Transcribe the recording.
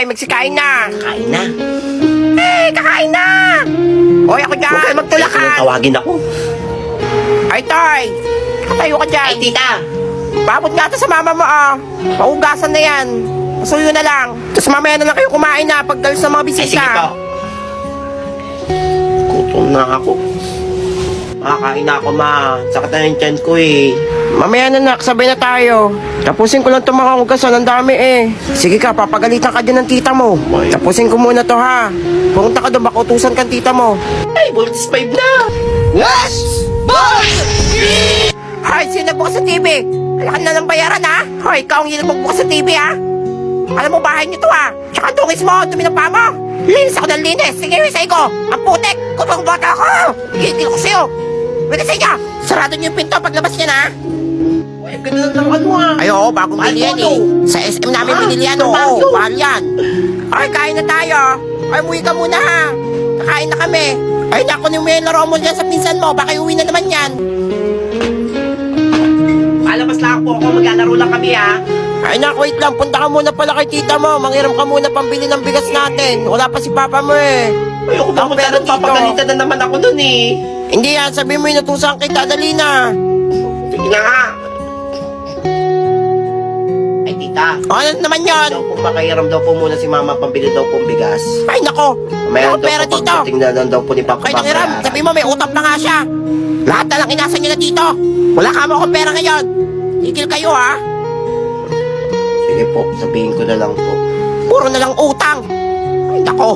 Toy, magsikain na. Kain na. Kakain na. Hoy, ako dyan, Huwag kang magtulakan. tawagin ako. Ay, Toy. Tayo ka dyan. Ay, tita. Babot nga ito sa mama mo, oh. Paugasan na yan. Pasuyo na lang. Tapos mamaya na lang kayo kumain na pag dalos ng mga Ay, sige po. bisita. Gutom na ako. Makakain na ako, ma. Sakit na yung tiyan ko, eh. Mamaya na, nak, sabay na tayo. Tapusin ko lang itong mga ugasan, ang dami eh. Sige ka, papagalitan ka din ng tita mo. Boy. Tapusin ko muna to, ha. Pumunta ka doon, baka utusan kang tita mo. Ay, voltage 5 na. Yes! Boss! Hoy, sino nagbukas sa TV? Alakan na ng bayaran, ha? Hoy, ikaw ang hindi nagbukas sa TV, ha? Alam mo, bahay niyo to, ha? Tsaka dungis mo, dumi ng paa mo. Linis ako ng linis. Sige, wisay ko. Ang putek. Kupang bata ko. Hindi ko sa'yo. Wala sa inyo. Sarado niyo yung pinto paglabas niya, ha? Ay, ganda ng laruan mo, ha. Ay, oo, bagong bili yan, eh. Sa SM namin binili yan, oo. Mahal yan. Ay, kain na tayo. Ay, umuwi ka muna, ha? Kakain na kami. Ay, naku, yung may laro mo dyan sa pinsan mo. Baka uwi na naman yan. Palabas lang po ako. Maglalaro lang kami, ha. Ay, naku, wait lang. Punta ka muna pala kay tita mo. Manghiram ka muna pambili ng bigas natin. Wala pa si papa mo, eh. Ayoko Ang pumunta pera doon. dito. Papagalitan na naman ako doon, eh. Hindi yan. Sabi mo inutusan kita. Dali na. Sige na nga. Ay, tita. Ano naman yan? Daw po, makahiram daw po muna si mama pambili daw pong bigas. Ay, nako. Mayroon Ako pera daw po dito. pagdating na lang daw po ni Papa Kaya nangiram. babayaran. Sabi mo may utang na nga siya. Lahat na lang inasa niyo na dito. Wala ka mo akong pera ngayon. Tigil kayo, ha? Sige po, sabihin ko na lang po. Puro na lang utang. Ay, nako.